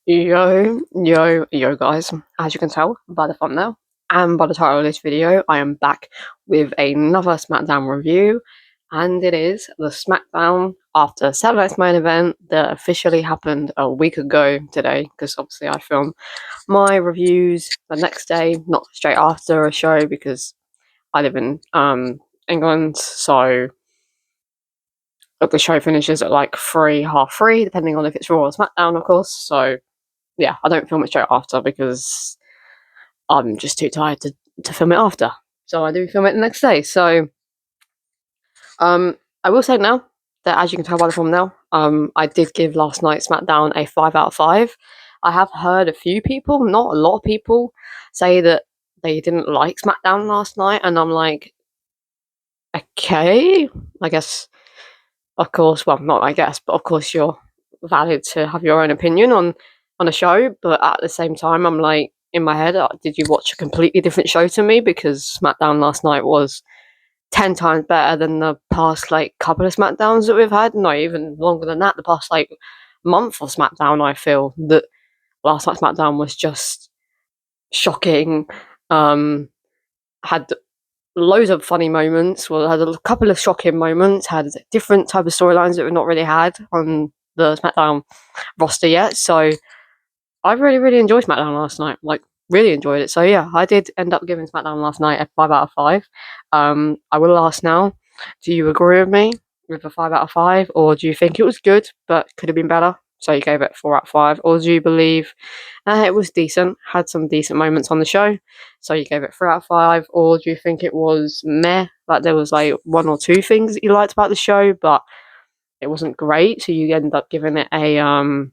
Yo, guys. As you can tell by the thumbnail and by the title of this video, I am back with another Smackdown review, and it is the Smackdown after Saturday's main event that officially happened a week ago today, because obviously I filmed my reviews the next day, not straight after a show, because I live in England, so the show finishes at like 3, half 3, depending on if it's Raw or Smackdown, of course, so yeah, I don't film it straight after because I'm just too tired to film it after. So I do film it the next day. So I will say now that, as you can tell by the thumbnail, I did give last night's SmackDown a 5 out of 5. I have heard a few people, not a lot of people, say that they didn't like SmackDown last night, and I'm like, okay, I guess, of course, well, not I guess, but of course you're valid to have your own opinion on a show, but at the same time, I'm like, in my head, did you watch a completely different show to me? Because SmackDown last night was 10 times better than the past, like, couple of SmackDowns that we've had. Not even longer than that. The past, like, month of SmackDown, I feel that last night's SmackDown was just shocking. Had loads of funny moments. Well, had a couple of shocking moments. Had different type of storylines that we've not really had on the SmackDown roster yet. So I really, really enjoyed SmackDown last night. Like, really enjoyed it. So yeah, I did end up giving SmackDown last night a 5 out of 5. I will ask now, do you agree with me with a 5 out of 5, or do you think it was good but could have been better? So you gave it 4 out of 5, or do you believe it was decent, had some decent moments on the show, so you gave it 3 out of 5, or do you think it was meh, like there was like one or two things that you liked about the show, but it wasn't great, so you ended up giving it a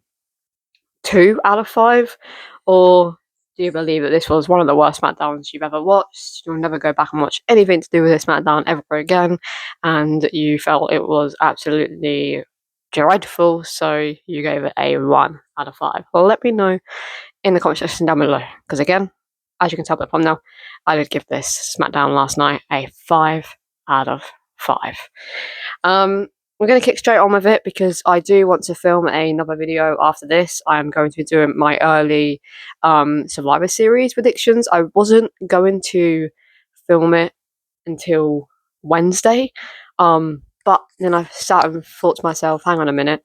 2 out of 5, or do you believe that this was one of the worst SmackDowns you've ever watched? You'll never go back and watch anything to do with this SmackDown ever again, and you felt it was absolutely dreadful, so you gave it a 1 out of 5. Well, let me know in the comment section down below, because again, as you can tell by the thumbnail, I did give this SmackDown last night a 5 out of 5. We're going to kick straight on with it because I do want to film another video after this. I am going to be doing my early Survivor Series predictions. I wasn't going to film it until Wednesday, but then I started and thought to myself, hang on a minute,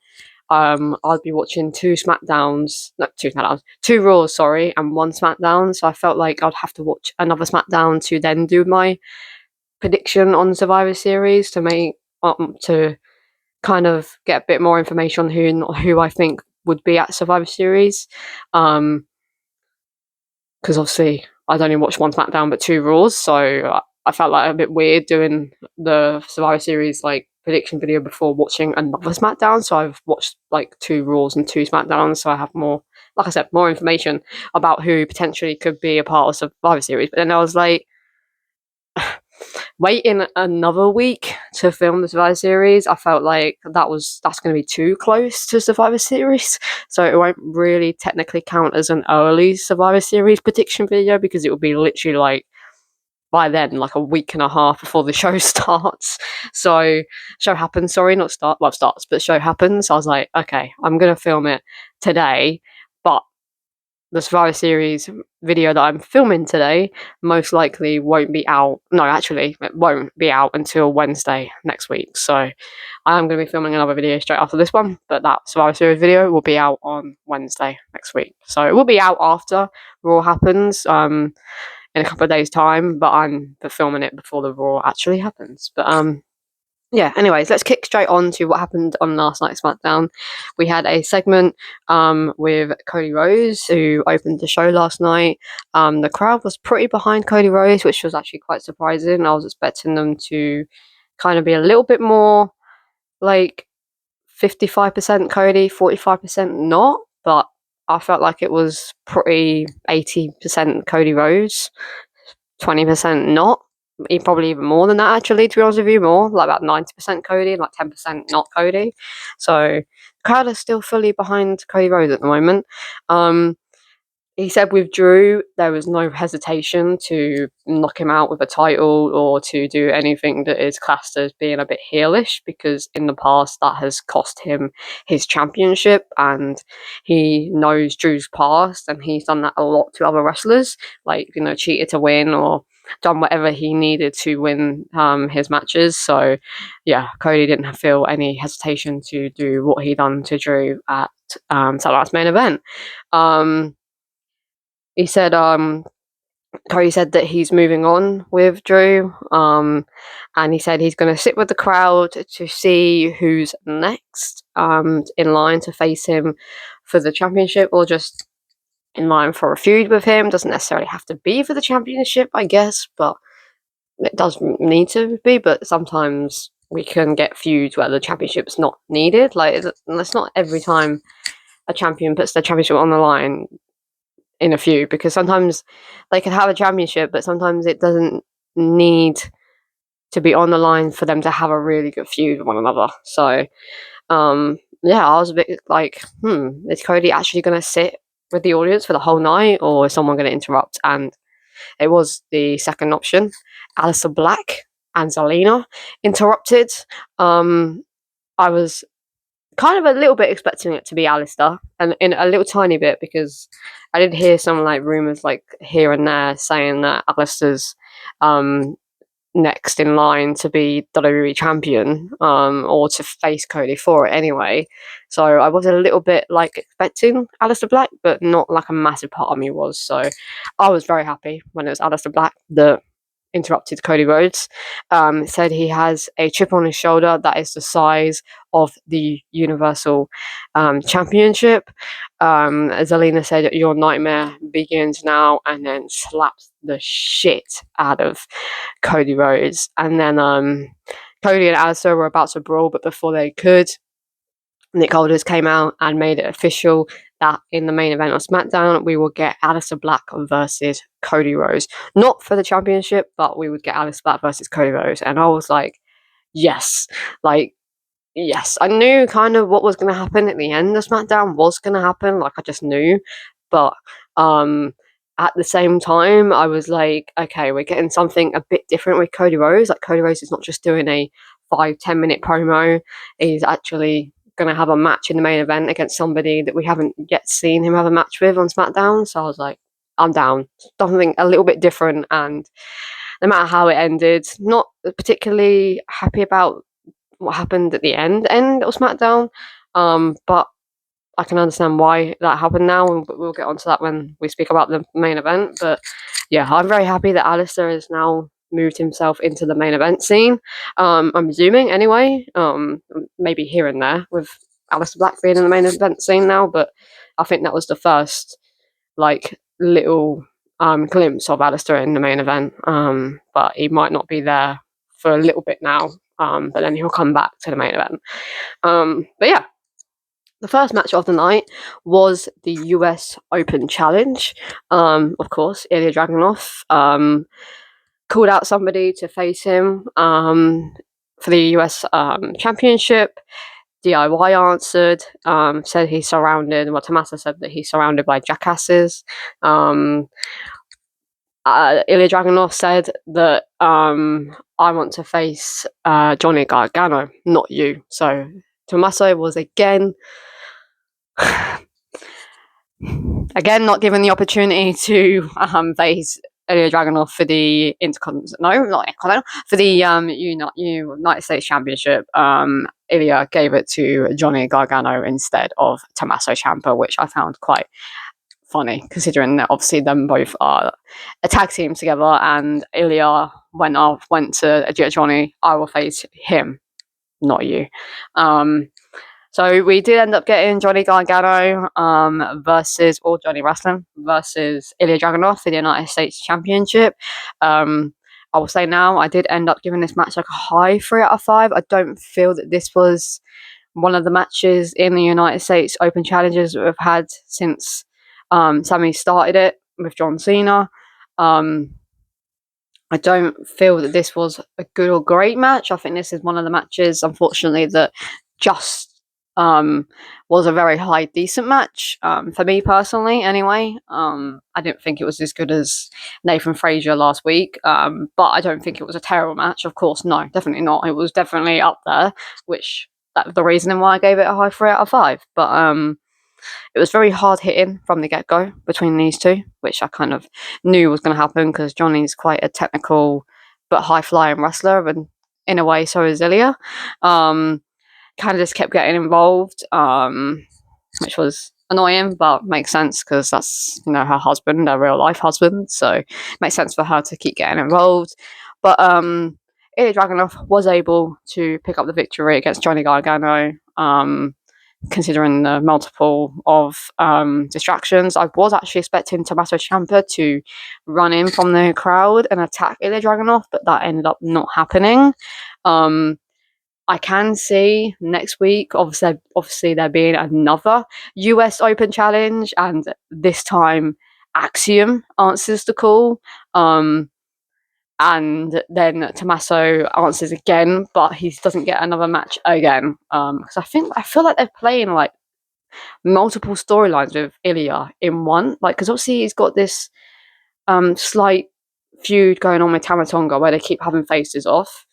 I'd be watching two Raws, sorry, and one SmackDown, so I felt like I'd have to watch another SmackDown to then do my prediction on Survivor Series to kind of get a bit more information on who I think would be at Survivor Series. Because obviously I'd only watched one SmackDown but two Raws, so I felt like a bit weird doing the Survivor Series like prediction video before watching another SmackDown. So I've watched like two Raws and two SmackDowns, so I have more, like I said, more information about who potentially could be a part of Survivor Series. But then I was like, waiting another week to film the Survivor Series, I felt like that's going to be too close to Survivor Series, so it won't really technically count as an early Survivor Series prediction video, because it will be literally like by then like a week and a half before the show starts. So show happens, sorry, not start, well, starts, but show happens. I was like, okay, I'm going to film it today, but the Survivor Series video that I'm filming today most likely won't be out. No, actually, it won't be out until Wednesday next week. So I am going to be filming another video straight after this one, but that Survivor Series video will be out on Wednesday next week. So it will be out after Raw happens in a couple of days' time, but I'm filming it before the Raw actually happens. But yeah, anyways, let's kick straight on to what happened on last night's SmackDown. We had a segment with Cody Rhodes, who opened the show last night. The crowd was pretty behind Cody Rhodes, which was actually quite surprising. I was expecting them to kind of be a little bit more like 55% Cody, 45% not, but I felt like it was pretty 80% Cody Rhodes, 20% not. Probably even more than that, actually, to be honest with you, more like about 90% Cody and like 10% not Cody. So the crowd is still fully behind Cody Rhodes at the moment. he said with Drew, there was no hesitation to knock him out with a title or to do anything that is classed as being a bit heelish, because in the past that has cost him his championship, and he knows Drew's past, and he's done that a lot to other wrestlers, like, cheated to win or done whatever he needed to win his matches. So, yeah, Cody didn't feel any hesitation to do what he done to Drew at Saturday's main event. He said, Cody said that he's moving on with Drew, and he said he's going to sit with the crowd to see who's next in line to face him for the championship, or just in line for a feud with him. Doesn't necessarily have to be for the championship, I guess, but it does need to be. But sometimes we can get feuds where the championship's not needed. Like, it's not every time a champion puts their championship on the line in a feud, because sometimes they can have a championship, but sometimes it doesn't need to be on the line for them to have a really good feud with one another. So, yeah, I was a bit like, is Cody actually going to sit with the audience for the whole night, or is someone going to interrupt? And it was the second option. Aleister Black and Zelina interrupted. I was kind of a little bit expecting it to be Aleister, and in a little tiny bit, because I did hear some like rumors like here and there saying that Aleister's next in line to be WWE champion, or to face Cody for it anyway. So I was a little bit like expecting Aleister Black, but not like a massive part of me was. So I was very happy when it was Aleister Black that interrupted Cody Rhodes. Said he has a chip on his shoulder that is the size of the Universal Championship. Zelina said, "Your nightmare begins now," and then slaps the shit out of Cody Rhodes. And then Cody and Aleister were about to brawl, but before they could, Nick Aldis came out and made it official that in the main event of Smackdown, we will get Aleister Black versus Cody Rhodes. Not for the championship, but we would get Aleister Black versus Cody Rhodes. And I was like, yes. Like, yes. I knew kind of what was going to happen at the end of Smackdown was going to happen. Like, I just knew. But at the same time, I was like, okay, we're getting something a bit different with Cody Rhodes. Like, Cody Rhodes is not just doing a 5-10 minute promo. He's actually going to have a match in the main event against somebody that we haven't yet seen him have a match with on SmackDown. So I was like, I'm down. Something a little bit different. And no matter how it ended, not particularly happy about what happened at the end of SmackDown. But I can understand why that happened now, and we'll get onto that when we speak about the main event. But yeah, I'm very happy that Aleister has now moved himself into the main event scene. I'm assuming anyway, maybe here and there with Aleister Black being in the main event scene now, but I think that was the first like little glimpse of Aleister in the main event. But he might not be there for a little bit now, but then he'll come back to the main event. But yeah, the first match of the night was the US Open Challenge. Of course, Ilya Dragunov called out somebody to face him for the US Championship. DIY answered, said he's surrounded, well, Tommaso said that he's surrounded by jackasses. Ilya Dragunov said that I want to face Johnny Gargano, not you. So Tommaso was again not given the opportunity to face Ilya Dragunov for the for the United States Championship. Ilya gave it to Johnny Gargano instead of Tommaso Ciampa, which I found quite funny, considering that obviously them both are a tag team together, and Ilya went to Johnny, I will face him, not you. So we did end up getting Johnny Gargano or Johnny Wrestling versus Ilya Dragunov for the United States Championship. I will say now, I did end up giving this match like a high 3 out of 5. I don't feel that this was one of the matches in the United States Open Challenges that we've had since Sami started it with John Cena. I don't feel that this was a good or great match. I think this is one of the matches, unfortunately, that just was a very high decent match, for me personally anyway. I didn't think it was as good as Nathan Frazier last week, but I don't think it was a terrible match. Of course, no, definitely not. It was definitely up there, which that's the reason why I gave it a high 3 out of 5. But it was very hard hitting from the get-go between these two, which I kind of knew was going to happen because Johnny's quite a technical but high-flying wrestler, and in a way so is Ilya. Kind of just kept getting involved, which was annoying, but makes sense because that's, you know, her husband, her real life husband, so it makes sense for her to keep getting involved. But Ilya Dragunov was able to pick up the victory against Johnny Gargano, considering the multiple of distractions. I was actually expecting Tommaso Ciampa to run in from the crowd and attack Ilya Dragunov, but that ended up not happening. I can see next week, obviously there being another US Open challenge, and this time Axiom answers the call. And then Tommaso answers again, but he doesn't get another match again. Because I feel like they're playing like multiple storylines with Ilya in one. Like, because obviously he's got this slight feud going on with Tama Tonga where they keep having faces off.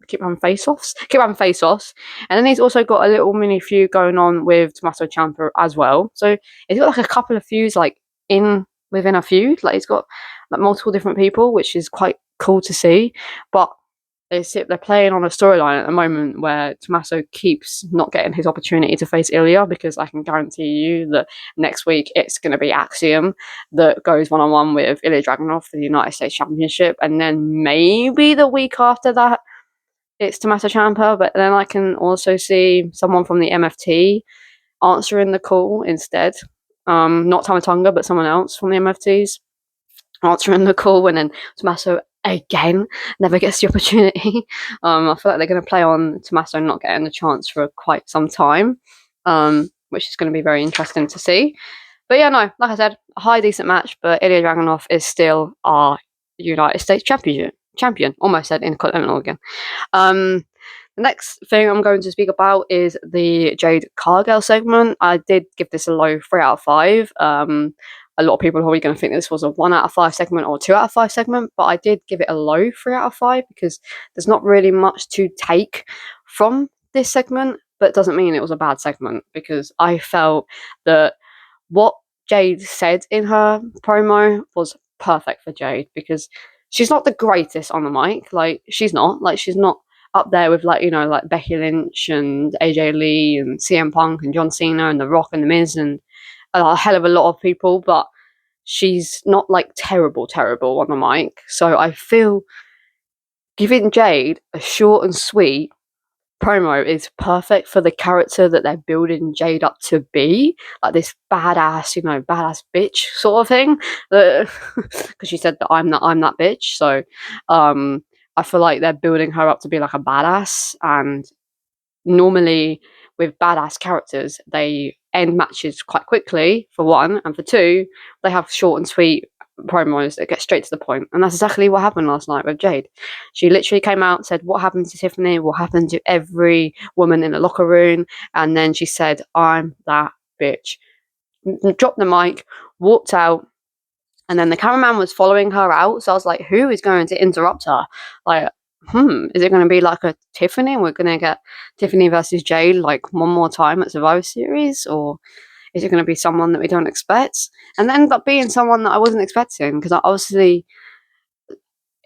Keep having face-offs. And then he's also got a little mini feud going on with Tommaso Ciampa as well. So he's got like a couple of feuds like within a feud. Like he's got like multiple different people, which is quite cool to see. But they're playing on a storyline at the moment where Tommaso keeps not getting his opportunity to face Ilya, because I can guarantee you that next week it's going to be Axiom that goes one-on-one with Ilya Dragunov for the United States Championship, and then maybe the week after that it's Tommaso Ciampa. But then I can also see someone from the MFT answering the call instead. Not Tama Tonga, but someone else from the MFTs answering the call, and then Tommaso again never gets the opportunity. I feel like they're going to play on Tommaso not getting the chance for quite some time, which is going to be very interesting to see. But yeah, no, like I said, a high decent match, but Ilya Dragunov is still our United States champion. Almost said Intercontinental again. The next thing I'm going to speak about is the Jade Cargill segment. I did give this a low 3 out of 5. A lot of people are probably going to think this was a 1 out of 5 segment or 2 out of 5 segment, but I did give it a low 3 out of 5 because there's not really much to take from this segment, but it doesn't mean it was a bad segment, because I felt that what Jade said in her promo was perfect for Jade, because she's not the greatest on the mic. Like, she's not up there with, like, you know, like Becky Lynch and AJ Lee and CM Punk and John Cena and The Rock and The Miz and a hell of a lot of people, but she's not like terrible on the mic. So I feel giving Jade a short and sweet promo is perfect for the character that they're building Jade up to be, like this badass, you know, badass bitch sort of thing. Because she said that I'm that bitch. So I feel like they're building her up to be like a badass, and normally with badass characters they end matches quite quickly, for one, and for two, they have short and sweet promos that get straight to the point. And that's exactly what happened last night with Jade. She literally came out and said what happened to Tiffany will happen to every woman in the locker room, and then she said, I'm that bitch, dropped the mic, walked out, and then the cameraman was following her out. So I was like, who is going to interrupt her? Like, is it going to be like a Tiffany? We're going to get Tiffany versus Jade like one more time at Survivor Series? Or is it going to be someone that we don't expect? And it ended up being someone that I wasn't expecting, because I obviously,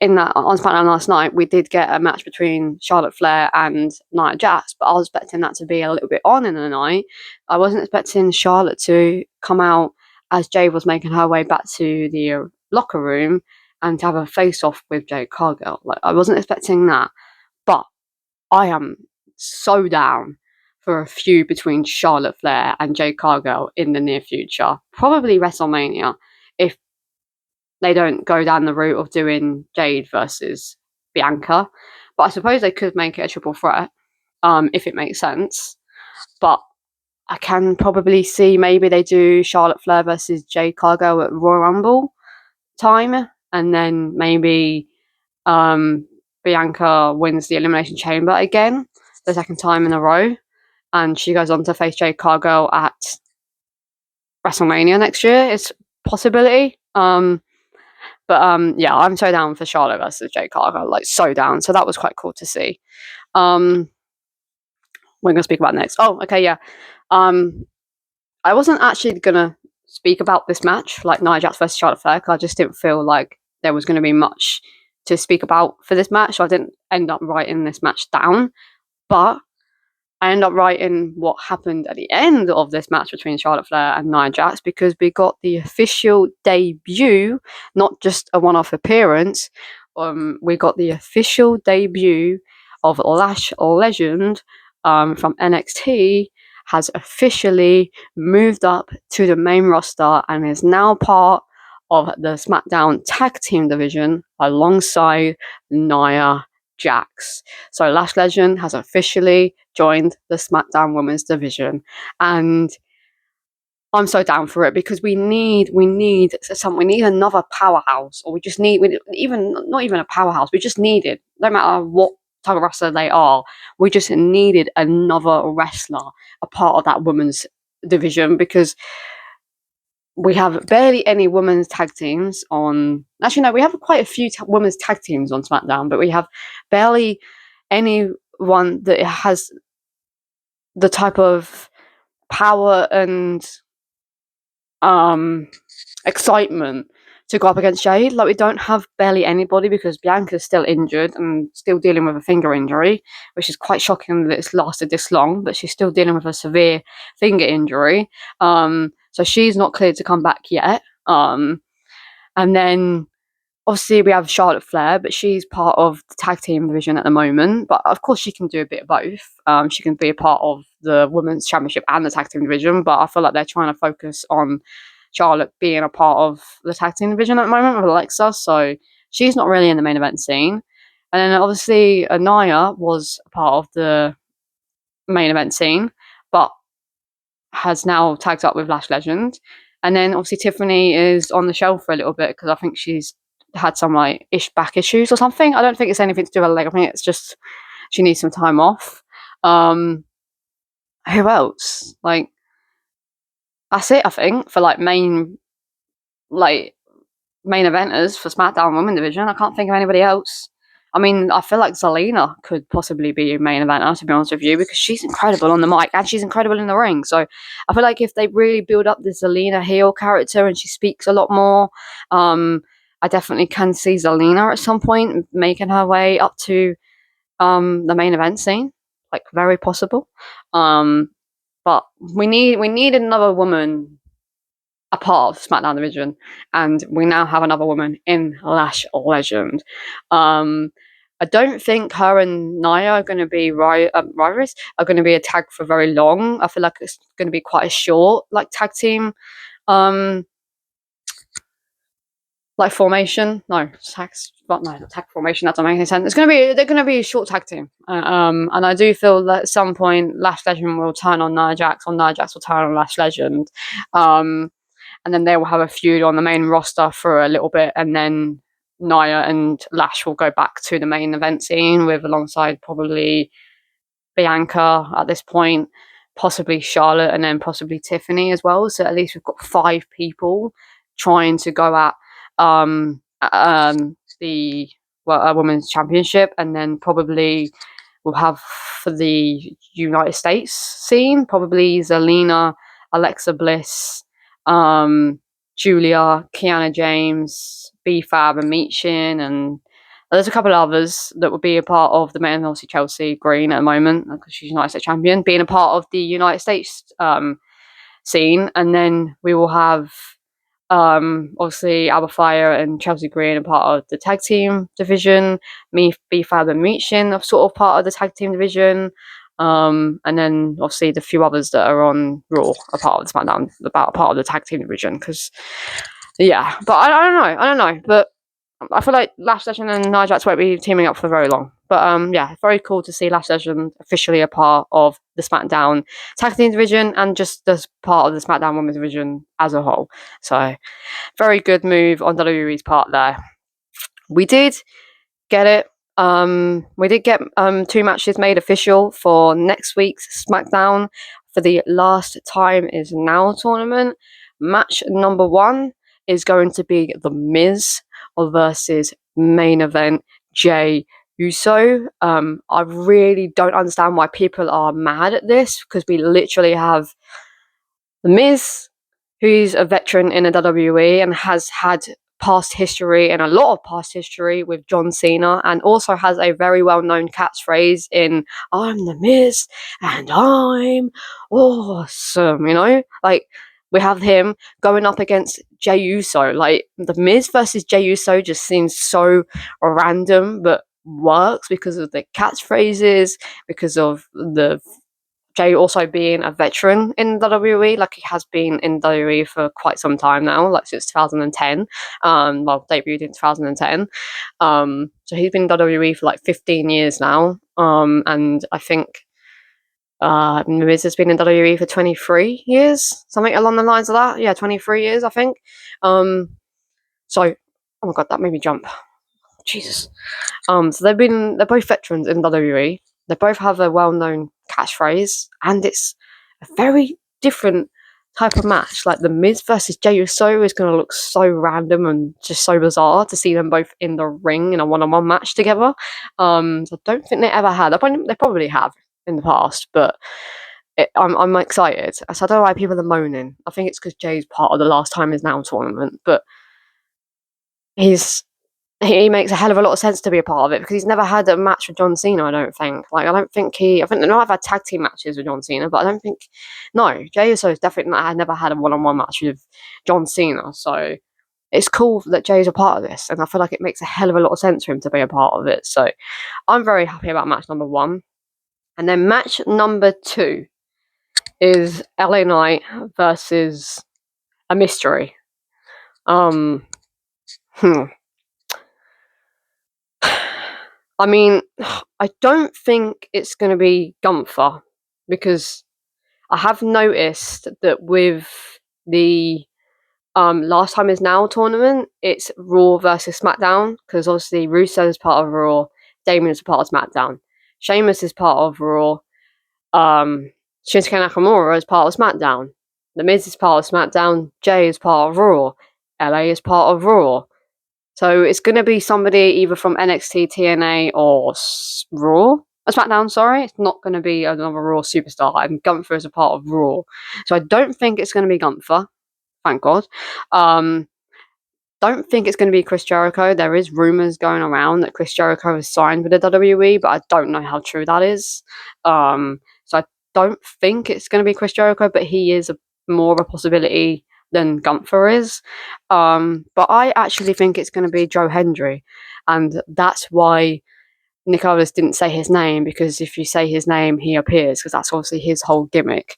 in that on SmackDown last night, we did get a match between Charlotte Flair and Nia Jax, but I was expecting that to be a little bit on in the night. I wasn't expecting Charlotte to come out as Jade was making her way back to the locker room and to have a face-off with Jade Cargill. Like, I wasn't expecting that, but I am so down for a feud between Charlotte Flair and Jade Cargill in the near future. Probably WrestleMania, if they don't go down the route of doing Jade versus Bianca. But I suppose they could make it a triple threat, if it makes sense. But I can probably see maybe they do Charlotte Flair versus Jade Cargill at Royal Rumble time, and then maybe Bianca wins the Elimination Chamber again, the second time in a row. and she goes on to face Jade Cargill at WrestleMania next year. It's a possibility. Yeah, I'm so down for Charlotte versus Jade Cargill, like so down. So that was quite cool to see. We're gonna speak about next. Oh, okay, yeah. I wasn't actually gonna speak about this match, like Nia Jax versus Charlotte Flair, because I just didn't feel like there was going to be much to speak about for this match. So I didn't end up writing this match down, but I ended up writing what happened at the end of this match between Charlotte Flair and Nia Jax, because we got the official debut, not just a one-off appearance. We got the official debut of Lash Legend from NXT, has officially moved up to the main roster and is now part of the Smackdown Tag Team division alongside Nia Jax. So Lash Legend has officially joined the Smackdown Women's division, and I'm so down for it, because we need another powerhouse, or not even a powerhouse. We just needed, no matter what type of wrestler they are, we just needed another wrestler a part of that women's division, because we have barely any women's tag teams on. Actually, no, we have quite a few women's tag teams on SmackDown, but we have barely anyone that has the type of power and excitement to go up against Jade. Like, we don't have barely anybody, because Bianca's still injured and still dealing with a finger injury, which is quite shocking that it's lasted this long, but she's still dealing with a severe finger injury. So she's not cleared to come back yet. And then obviously we have Charlotte Flair, but she's part of the tag team division at the moment. But of course she can do a bit of both. She can be a part of the women's championship and the tag team division, but I feel like they're trying to focus on Charlotte being a part of the tag team division at the moment with Alexa, so she's not really in the main event scene. And then obviously Nia was a part of the main event scene, but has now tagged up with Lash Legend. And then obviously Tiffany is on the shelf for a little bit, because I think she's had some like back issues or something. I don't think it's anything to do with her leg. I think it's just she needs some time off. Who else? Like, that's it, I think, for like main eventers for SmackDown Women Division. I can't think of anybody else. I mean, I feel like Zelina could possibly be a main eventer, to be honest with you, because she's incredible on the mic and she's incredible in the ring. So I feel like if they really build up the Zelina heel character and she speaks a lot more, I definitely can see Zelina at some point making her way up to the main event scene. Like, very possible. But we need another woman a part of SmackDown division, and we now have another woman in Lash Legend. I don't think her and Nia are going to be rivals, are going to be a tag for very long. I feel like it's going to be quite a short, like, tag team, like formation. No, tag formation. That doesn't make any sense. They're going to be a short tag team, and I do feel that at some point Lash Legend will turn on Nia Jax, or Nia Jax will turn on Lash Legend. And then they will have a feud on the main roster for a little bit, and then Nia and Lash will go back to the main event scene with, alongside probably Bianca at this point, possibly Charlotte, and then possibly Tiffany as well. So at least we've got 5 people trying to go at the women's championship, and then probably we'll have for the United States scene probably Zelina, Alexa Bliss, Julia, Kiana James, B-Fab, and Meechin, and there's a couple of others that would be a part of the main. Obviously Chelsea Green at the moment, because she's United States champion, being a part of the United States scene. And then we will have obviously Alba Fire and Chelsea Green are part of the tag team division. B-Fab and Meechin are sort of part of the tag team division. And then obviously the few others that are on Raw are part of the SmackDown, about part of the tag team division. Because yeah, but I don't know. But I feel like Lash Legend and Nia Jax won't be teaming up for very long. But yeah, very cool to see Lash Legend officially a part of the SmackDown tag team division, and just as part of the SmackDown Women's division as a whole. So very good move on WWE's part there. We did get it. We did get 2 matches made official for next week's Smackdown for the Last Time Is Now tournament. Match number 1 is going to be The Miz versus main event Jey Uso. I really don't understand why people are mad at this, because we literally have The Miz, who's a veteran in the WWE and has had past history and a lot of past history with John Cena, and also has a very well-known catchphrase in "I'm the Miz and I'm awesome," like we have him going up against Jey Uso. Like, the Miz versus Jey Uso just seems so random, but works because of the catchphrases, because of the Jey also being a veteran in WWE. Like, he has been in WWE for quite some time now, like since 2010. Debuted in 2010. So he's been in WWE for like 15 years now. And I think Miz has been in WWE for 23 years, something along the lines of that. Yeah, 23 years, I think. So, oh my god, that made me jump. Jesus. So they're both veterans in WWE. They both have a well-known catchphrase, and it's a very different type of match. Like, the Miz versus Jey Uso is going to look so random and just so bizarre to see them both in the ring in a one-on-one match together. So I don't think they ever had. They probably have in the past, but I'm excited. So I don't know why people are moaning. I think it's because Jay's part of the Last Time Is Now tournament, but he makes a hell of a lot of sense to be a part of it, because he's never had a match with John Cena, I don't think. I know I've had tag team matches with John Cena, but I don't think, no, Jey Uso is definitely not, I never had a one-on-one match with John Cena, so it's cool that Jey's a part of this, and I feel like it makes a hell of a lot of sense for him to be a part of it, so I'm very happy about match number 1. And then match number 2 is LA Knight versus a mystery. I mean, I don't think it's going to be Gunther, because I have noticed that with the Last Time Is Now tournament, it's Raw versus SmackDown, because obviously Rusev is part of Raw, Damien is part of SmackDown, Sheamus is part of Raw, Shinsuke Nakamura is part of SmackDown, The Miz is part of SmackDown, Jey is part of Raw, LA is part of Raw. So it's going to be somebody either from NXT, TNA, or Raw. SmackDown, sorry. It's not going to be another Raw superstar. And Gunther is a part of Raw. So I don't think it's going to be Gunther. Thank God. Don't think it's going to be Chris Jericho. There is rumours going around that Chris Jericho is signed with the WWE, but I don't know how true that is. So I don't think it's going to be Chris Jericho, but he is more of a possibility than Gunther is. But I actually think it's going to be Joe Hendry, and that's why Nicholas didn't say his name, because if you say his name, he appears, because that's obviously his whole gimmick.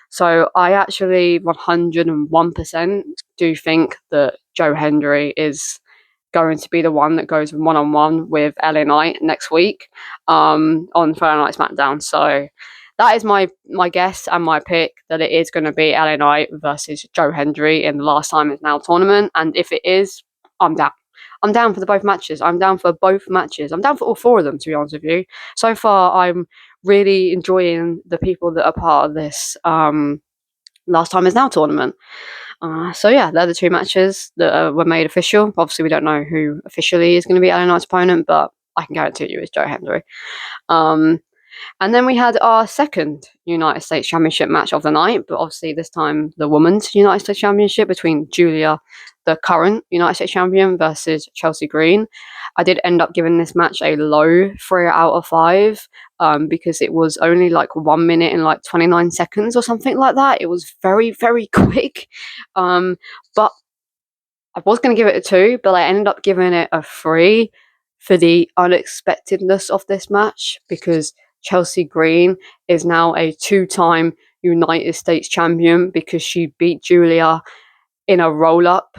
So I actually 101% do think that Joe Hendry is going to be the one that goes one-on-one with LA Knight next week on Friday Night SmackDown. So that is my guess and my pick, that it is going to be LA Knight versus Joe Hendry in the Last Time Is Now tournament. And if it is, I'm down. I'm down for both matches. I'm down for both matches. I'm down for all 4 of them, to be honest with you. So far, I'm really enjoying the people that are part of this Last Time Is Now tournament. So yeah, they're the 2 matches that were made official. Obviously, we don't know who officially is going to be LA Knight's opponent, but I can guarantee you it's Joe Hendry. And then we had our second United States Championship match of the night, but obviously this time the Women's United States Championship between Julia, the current United States Champion, versus Chelsea Green. I did end up giving this match a low 3 out of 5 because it was only like 1 minute and like 29 seconds or something like that. It was very, very quick. But I was going to give it a 2, but I ended up giving it a 3 for the unexpectedness of this match, because Chelsea Green is now a 2-time United States champion, because she beat Julia in a roll-up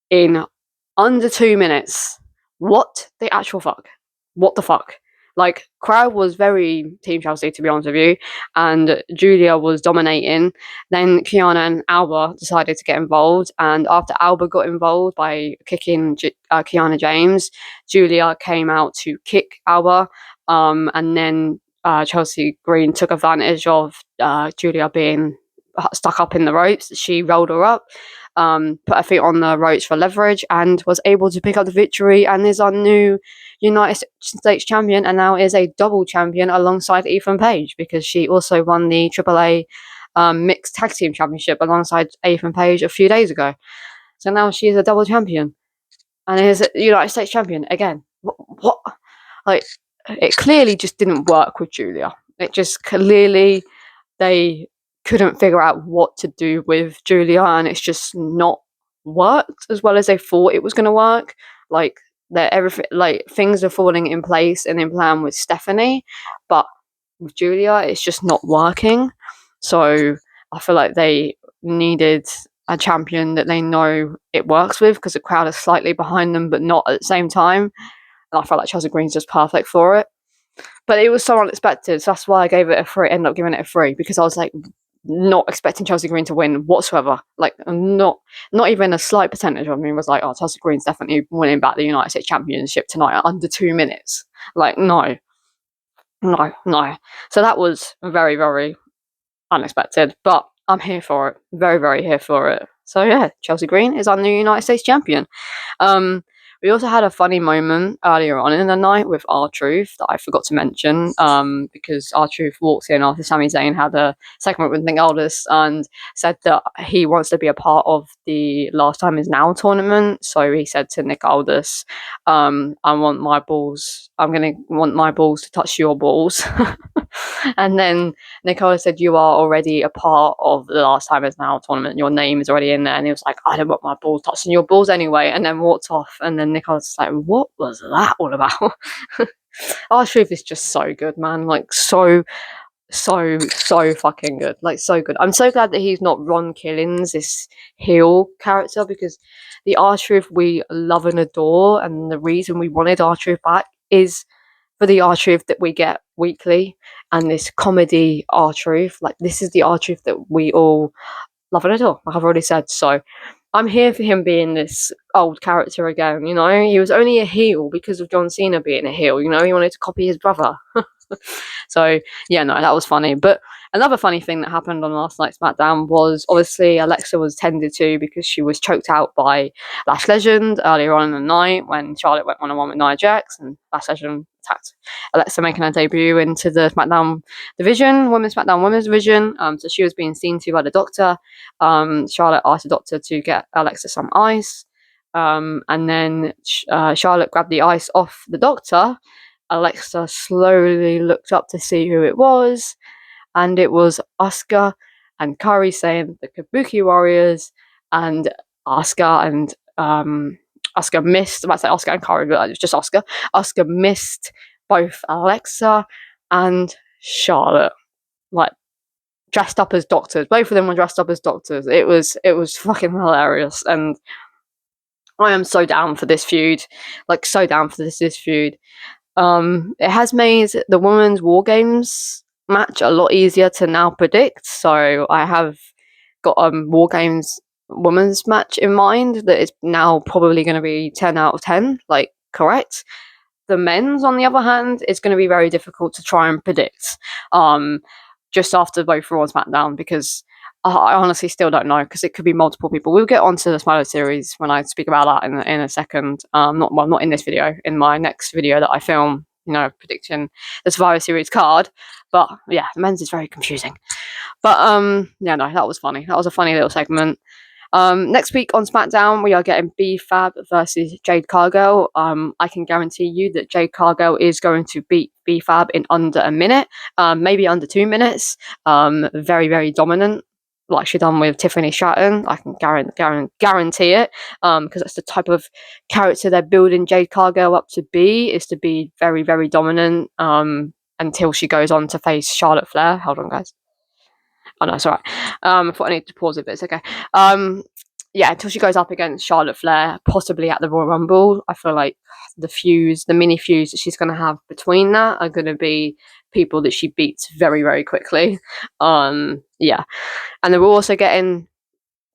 in under 2 minutes. What the actual fuck? What the fuck? Like, crowd was very Team Chelsea, to be honest with you, and Julia was dominating. Then Kiana and Alba decided to get involved, and after Alba got involved by kicking Kiana James, Julia came out to kick Alba, and then Chelsea Green took advantage of Julia being stuck up in the ropes. She rolled her up, put her feet on the ropes for leverage, and was able to pick up the victory, and is our new United States champion, and now is a double champion alongside Ethan Page, because she also won the AAA mixed tag team championship alongside Ethan Page a few days ago. So now she is a double champion and is a United States champion again. What? Like, it clearly just didn't work with Julia. It just clearly, they couldn't figure out what to do with Julia, and it's just not worked as well as they thought it was going to work. Like, that everything, like, things are falling in place and in plan with Stephanie, but with Julia, it's just not working. So I feel like they needed a champion that they know it works with, because the crowd is slightly behind them, but not at the same time. And I felt like Chelsea Green's just perfect for it. But it was so unexpected, so that's why I gave it a 3. Ended up giving it a 3, because I was like, not expecting Chelsea Green to win whatsoever. Like, not even a slight percentage of me was like, oh, Chelsea Green's definitely winning back the United States Championship tonight under 2 minutes. Like, no. So that was very, very unexpected, but I'm here for it. Very, very here for it. So yeah, Chelsea Green is our new United States champion. We also had a funny moment earlier on in the night with R-Truth that I forgot to mention, because R-Truth walked in after Sami Zayn had a segment with Nick Aldis and said that he wants to be a part of the Last Time Is Now tournament. So he said to Nick Aldis, I want my balls, I'm going to want my balls to touch your balls. And then Nicola said, you are already a part of the Last Time Is Now tournament. Your name is already in there. And he was like, I don't want my balls touching your balls anyway. And then walked off. And then Nicola's like, what was that all about? R-Truth is just so good, man. Like, so fucking good. Like, so good. I'm so glad that he's not Ron Killings, this heel character, because the R-Truth we love and adore, and the reason we wanted R-Truth back is for the R-Truth that we get weekly, and this comedy R-Truth. Like, this is the R-Truth that we all love and adore, like I've already said. So I'm here for him being this old character again, you know? He was only a heel because of John Cena being a heel, you know? He wanted to copy his brother. So, yeah, no, that was funny. But another funny thing that happened on last night's SmackDown was, obviously, Alexa was tended to because she was choked out by Lash Legend earlier on in the night when Charlotte went one-on-one with Nia Jax, and Lash Legend attacked Alexa, making her debut into the SmackDown division, SmackDown Women's division. So she was being seen to by the doctor. Charlotte asked the doctor to get Alexa some ice. And then Charlotte grabbed the ice off the doctor. Alexa slowly looked up to see who it was, and it was Asuka and Kairi Sane, the Kabuki Warriors, and Asuka and Asuka missed. I might say Asuka and Kairi, but it was just Asuka. Asuka missed both Alexa and Charlotte, like, dressed up as doctors. Both of them were dressed up as doctors. It was fucking hilarious, and I am so down for this feud. Like, so down for this feud. It has made the women's War Games match a lot easier to now predict. So I have got a War Games women's match in mind that is now probably going to be 10 out of 10, like, correct. The men's, on the other hand, is going to be very difficult to try and predict. Just after both Raw and SmackDown, because I honestly still don't know, because it could be multiple people. We'll get onto the Survivor Series when I speak about that in a second. Not in this video, in my next video that I film, you know, predicting the Survivor Series card. But yeah, the men's is very confusing. But yeah, no, that was funny. That was a funny little segment. Next week on SmackDown, we are getting B-Fab versus Jade Cargill. I can guarantee you that Jade Cargill is going to beat B-Fab in under a minute, maybe under 2 minutes. Very, very dominant, like she done with Tiffany Stratton. I can guarantee it, because that's the type of character they're building Jade Cargill up to be, is to be very, very dominant, until she goes on to face Charlotte Flair. Hold on, guys. Oh, no, it's alright. I thought I need to pause it, but it's okay. Yeah, until she goes up against Charlotte Flair, possibly at the Royal Rumble. I feel like the feuds, the mini feuds that she's going to have between that are going to be people that she beats very, very quickly. Yeah. And then we're also getting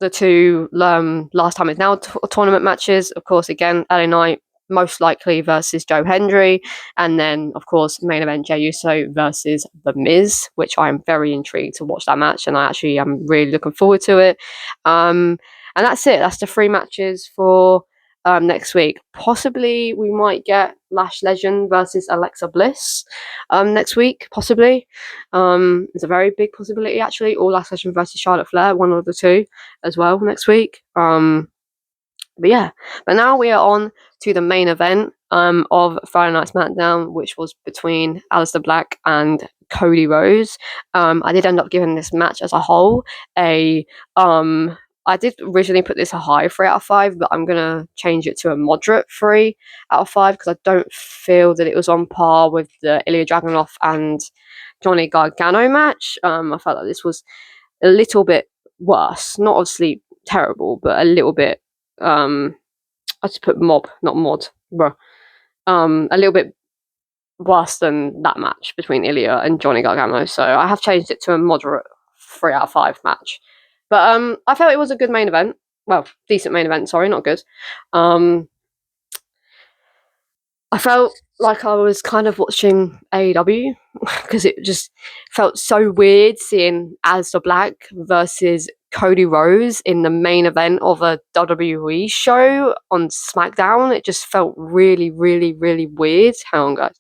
the two last time is now tournament matches. Of course, again, LA Knight most likely versus Joe Hendry, and then of course main event Jey Uso versus The Miz, which I'm very intrigued to watch that match, and I'm really looking forward to it. And that's it. That's the 3 matches for next week. Possibly we might get Lash Legend versus Alexa Bliss next week. Possibly, it's a very big possibility actually. Or Lash Legend versus Charlotte Flair, one of the two as well next week. But now we are on to the main event of Friday Night SmackDown, which was between Aleister Black and Cody Rhodes. I did end up giving this match as a whole a I did originally put this a high 3 out of 5, but I'm gonna change it to a moderate 3 out of 5 because I don't feel that it was on par with the Ilya Dragunov and Johnny Gargano match. I felt like this was a little bit worse, not obviously terrible, but a little bit. I just put mob, not mod, bro. A little bit worse than that match between Ilya and Johnny Gargano. So I have changed it to a moderate 3 out of 5 match. But I felt it was a good main event. Well, decent main event. Sorry, not good. I felt like I was kind of watching AEW because it just felt so weird seeing Aleister Black versus Cody Rhodes in the main event of a WWE show on Smackdown. It just felt really, really, really weird. Hang on, guys.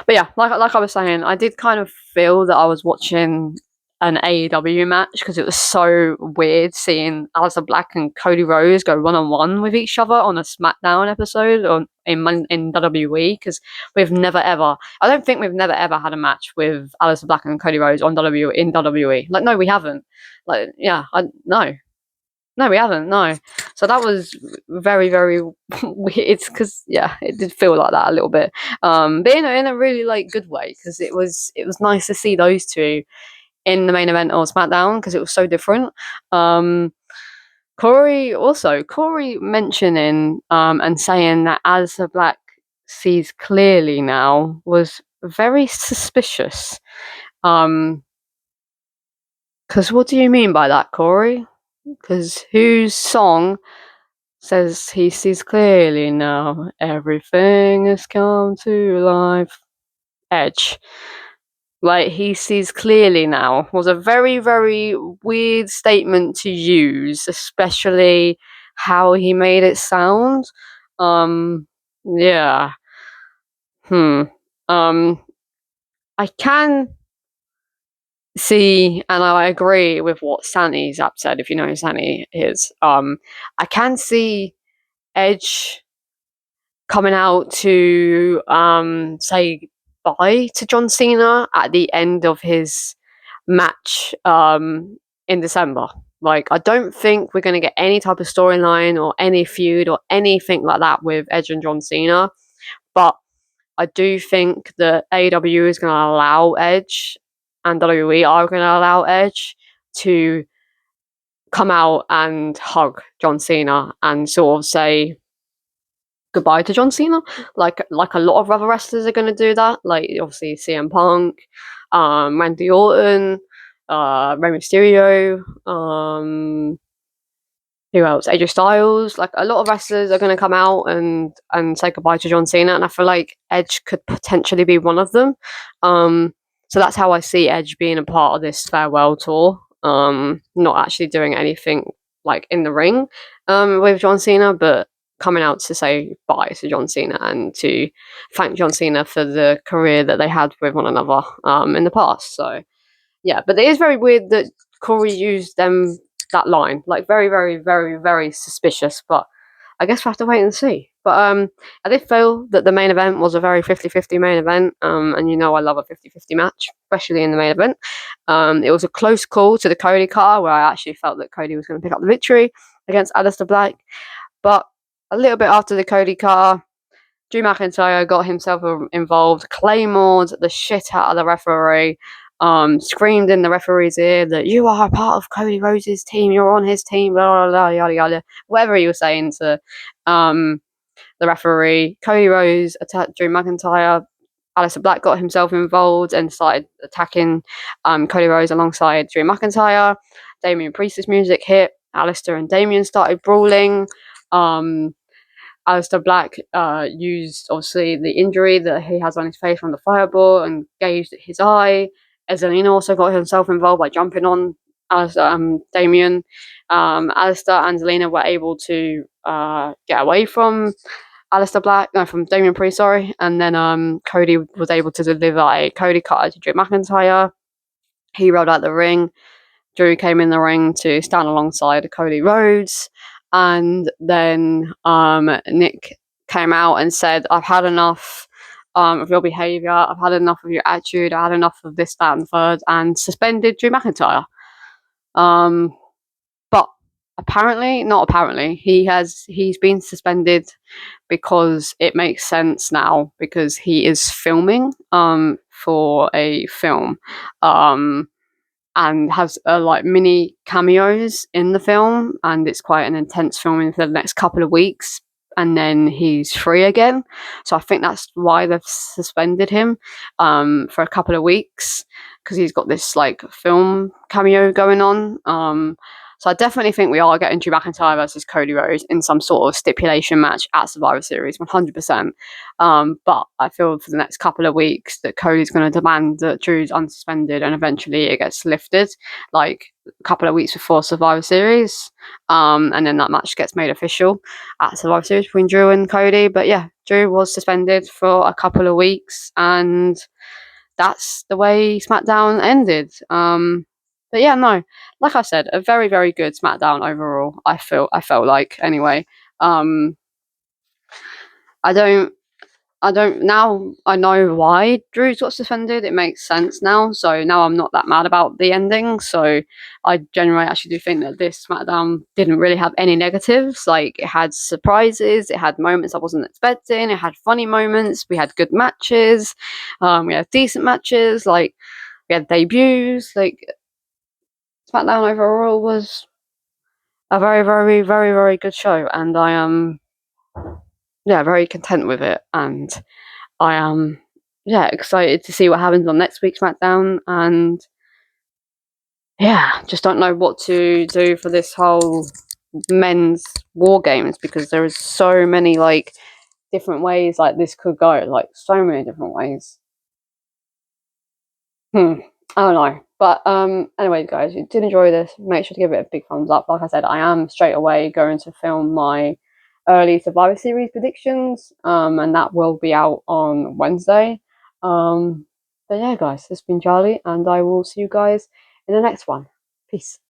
But yeah, like I was saying, I did kind of feel that I was watching an AEW match because it was so weird seeing Aleister Black and Cody Rhodes go 1-on-1 with each other on a SmackDown episode in WWE because I don't think we've never ever had a match with Aleister Black and Cody Rhodes in WWE. Like, no, we haven't. Like, yeah, no, we haven't. No, so that was very, very weird because it did feel like that a little bit. But in a really like good way because it was nice to see those two in the main event of SmackDown because it was so different. Corey mentioning and saying that Aleister Black sees clearly now was very suspicious. Because what do you mean by that, Corey? Because whose song says he sees clearly now? Everything has come to life. Edge. Like, he sees clearly now was a very, very weird statement to use, especially how he made it sound. Yeah. I can see, and I agree with what Sanny Zap said, if you know who Sanny is. I can see Edge coming out to say bye to John Cena at the end of his match in December. Like, I don't think we're going to get any type of storyline or any feud or anything like that with Edge and John Cena. But I do think that AEW is going to allow Edge and WWE are going to allow Edge to come out and hug John Cena and sort of say goodbye to John Cena. Like a lot of other wrestlers are going to do that. Like, obviously CM Punk, Randy Orton, Rey Mysterio, who else? AJ Styles. Like, a lot of wrestlers are going to come out and say goodbye to John Cena, and I feel like Edge could potentially be one of them. So that's how I see Edge being a part of this farewell tour. Not actually doing anything like in the ring with John Cena, but coming out to say bye to John Cena and to thank John Cena for the career that they had with one another in the past. So yeah, but it is very weird that Corey used that line. Like, very, very, very, very suspicious, but I guess we'll have to wait and see. But I did feel that the main event was a very 50-50 main event, and you know I love a 50-50 match, especially in the main event. It was a close call to the Cody car, where I actually felt that Cody was going to pick up the victory against Aleister Black. But a little bit after the Cody car, Drew McIntyre got himself involved, claymored the shit out of the referee, screamed in the referee's ear that you are a part of Cody Rhodes' team, you're on his team, blah, blah, blah, yada, yada, whatever he was saying to the referee. Cody Rhodes attacked Drew McIntyre. Aleister Black got himself involved and started attacking Cody Rhodes alongside Drew McIntyre. Damian Priest's music hit. Aleister and Damian started brawling. Aleister Black used, obviously, the injury that he has on his face from the fireball and gauged his eye. Zelina also got himself involved by jumping on Damian. Aleister and Zelina were able to get away from from Damian Priest, sorry. And then Cody was able to deliver a Cody cutter to Drew McIntyre. He rolled out the ring. Drew came in the ring to stand alongside Cody Rhodes. And then Nick came out and said, I've had enough of your behaviour. I've had enough of your attitude. I had enough of this, that, and the third, and suspended Drew McIntyre. But not apparently, he's been suspended because it makes sense now, because he is filming for a film. And has like mini cameos in the film, and it's quite an intense filming for the next couple of weeks, and then he's free again. So I think that's why they've suspended him for a couple of weeks, because he's got this like film cameo going on. So I definitely think we are getting Drew McIntyre versus Cody Rhodes in some sort of stipulation match at Survivor Series, 100%. But I feel for the next couple of weeks that Cody's going to demand that Drew's unsuspended, and eventually it gets lifted, like a couple of weeks before Survivor Series. And then that match gets made official at Survivor Series between Drew and Cody. But yeah, Drew was suspended for a couple of weeks, and that's the way SmackDown ended. But yeah, no, like I said, a very, very good SmackDown overall. I felt like, anyway. I don't now. I know why Drew's got suspended. It makes sense now. So now I'm not that mad about the ending. So I generally actually do think that this SmackDown didn't really have any negatives. Like, it had surprises, it had moments I wasn't expecting, it had funny moments, we had good matches, we had decent matches, like we had debuts. Like, SmackDown overall was a very, very, very, very good show, and I am, very content with it, and I am, excited to see what happens on next week's SmackDown, and just don't know what to do for this whole men's War Games, because there is so many like different ways like this could go, like so many different ways. I don't know. But anyway, guys, if you did enjoy this, make sure to give it a big thumbs up. Like I said, I am straight away going to film my early Survivor Series predictions, and that will be out on Wednesday. But yeah, guys, this has been Charlie, and I will see you guys in the next one. Peace.